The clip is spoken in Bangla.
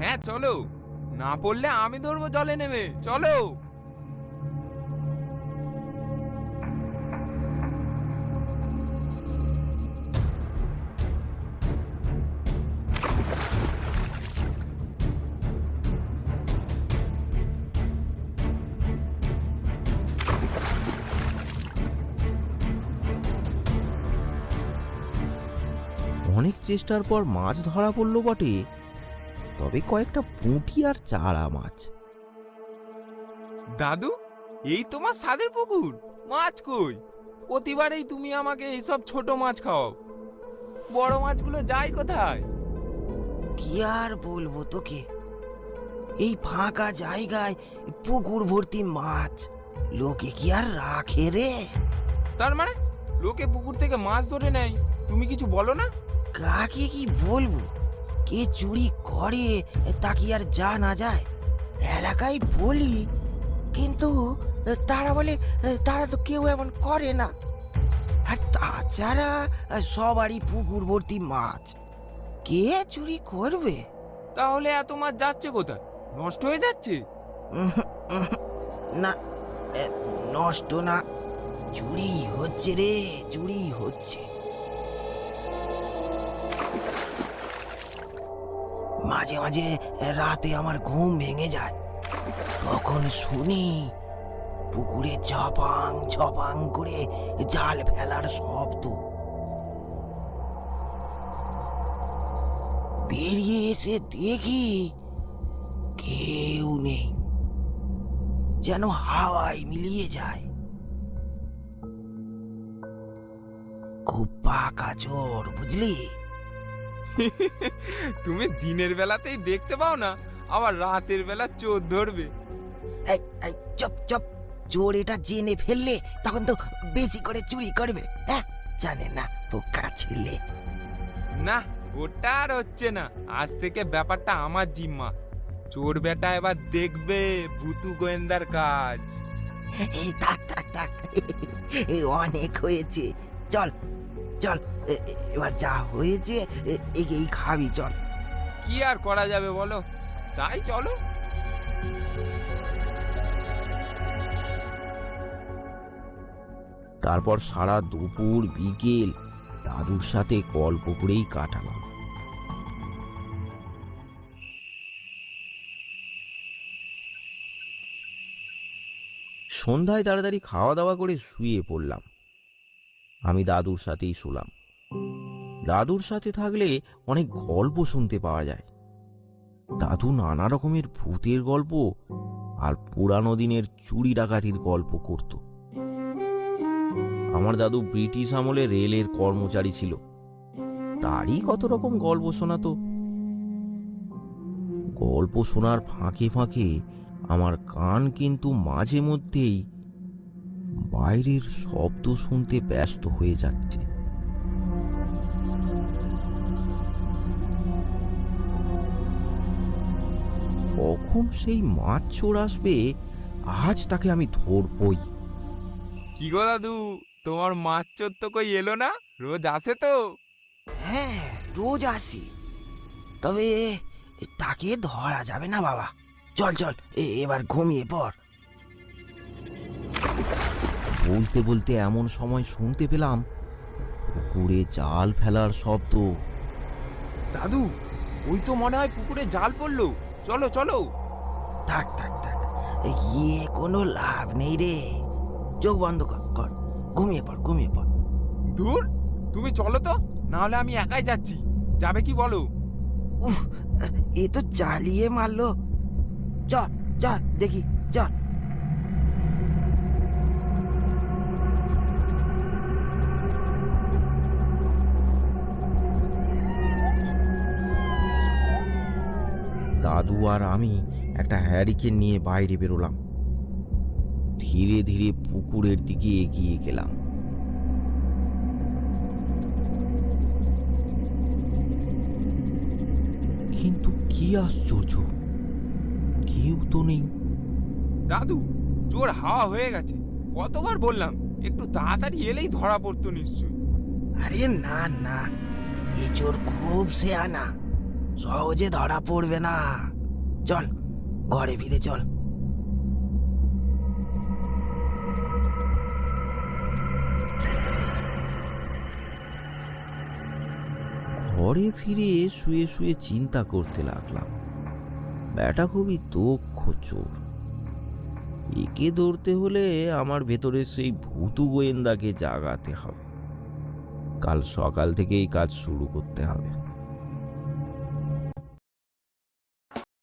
হ্যাঁ চলো, না পড়লে আমি ধরবো জলে নেমে, চলো। অনেক চেষ্টার পর মাছ ধরা পড়ল বটে, তবে কয়েকটা পুঁটি আর চারা মাছ। দাদু, এই তোমার স্বাদের পুকুর, মাছ কই? প্রতিবারেই তুমি আমাকে এইসব ছোট মাছ খাও, বড় মাছগুলো যায় কোথায়? কি আর বলবো তোকে, এই ফাঁকা জায়গায় পুকুর ভর্তি মাছ, লোকে কি আর রাখে রে? তার মানে লোকে পুকুর থেকে মাছ ধরে নেয়, তুমি কিছু বলো না? কাকে কি বলবো, কে চুরি করে তা কি আর জানা যায়? এলাকায় বলি, কিন্তু তারা বলে তারা তো কেউ এমন করে না। আর তাছাড়া সবারই পুকুর ভর্তি মাছ, কে চুরি করবে? তাহলে এত মাছ যাচ্ছে কোথায়? নষ্ট হয়ে যাচ্ছে? উহুম, উহুম, না, এ, নষ্ট না, চুরি হচ্ছে রে, চুরি হচ্ছে। মাঝে মাঝে রাতে আমার ঘুম ভেঙে যায়, তখন শুনি পুকুরে ঝপাং ঝপাং করে জাল ফেলার শব্দ। বেরিয়ে এসে দেখি কেউ নেই, যেন হাওয়ায় মিলিয়ে যায়। খুব পাকা চোর, বুঝলি? তুমি দিনের বেলাতেই দেখতে পাও না, আবার রাতের বেলা চোর ধরবে? এই এই চুপ চুপ, চোর এটা জেনে ফেললে তখন তো বেশি করে চুরি করবে। হ্যাঁ, জানে না পোকা ছেলে। না, ওটা আর হচ্ছে না, আজ থেকে ব্যাপারটা আমার জিম্মা। চোর বেটা এবার দেখবে ভুতু গোয়েন্দার কাজ। এই থাক থাক থাক, এই অনেক হয়েছে, চল চল, এবার যা হয়েছে এই খাবি, চল। কি আর করা যাবে বলো, তাই চলো। তারপর সারা দুপুর বিকেল দাদুর সাথে গল্প করেই কাটালাম। সন্ধ্যায় তাড়াতাড়ি খাওয়া দাওয়া করে শুয়ে পড়লাম। আমি দাদুর সাথেই শুলাম। দাদুর সাথে থাকলে অনেক গল্প শুনতে পাওয়া যায়। দাদু নানা রকমের ভূতের গল্প আর পুরানো দিনের চুরি ডাকাতির গল্প করত। আমার দাদু ব্রিটিশ আমলে রেলের কর্মচারী ছিল, তারই কত রকম গল্প শোনাতো। গল্প শোনার ফাঁকে ফাঁকে আমার কান কিন্তু মাঝে মধ্যেই বাইরের শব্দ শুনতে ব্যস্ত হয়ে যাচ্ছে। কখন সেই মাছ চোর আসবে, আজ তাকে আমি ধরবই। কি গো দাদু, তোমার মাছ চোর তো কই এলো না? রোজ আসে তো? হ্যাঁ, রোজ আসি, তবে তাকে ধরা যাবে না বাবা। চল চল, এবার ঘুমিয়ে পড়। বলতে বলতে এমন সময় শুনতে পেলাম পুকুরে জাল ফেলার শব্দ। দাদু, ওই তো মনে হয় পুকুরে জাল পড়লো, চলো চলো। থাক থাক থাক, গিয়ে কোনো লাভ নেই রে, চোখ বন্ধ কর কর, ঘুমিয়ে পড় ঘুমিয়ে পড়। দূর, তুমি চলো তো, না হলে আমি একাই যাচ্ছি। যাবে কি বলো? উফ, এ তো চালিয়ে মারলো। চল চল দেখি, চল। দাদু আর আমি একটা হ্যারিকেন নিয়ে বাইরে বেরোলাম। ধীরে ধীরে পুকুরের দিকে এগিয়ে গেলাম। কিন্তু কি আশ্চর্য, কেউ তো নেই। দাদু, জোর হাওয়া হয়ে গেছে, কতবার বললাম একটু তাড়াতাড়ি এলেই ধরা পড়তো নিশ্চয়ই। আরে না না, এ চোর খুব শেয়ানা, সহজে ধরা পড়বে না। চল ঘরে ফিরে চল। ঘরে ফিরে শুয়ে শুয়ে চিন্তা করতে লাগলাম, ব্যাটা খুবই দক্ষ চোর। একে ধরতে হলে আমার ভেতরে সেই ভূতু গোয়েন্দাকে জাগাতে হবে। কাল সকাল থেকে এই কাজ শুরু করতে হবে।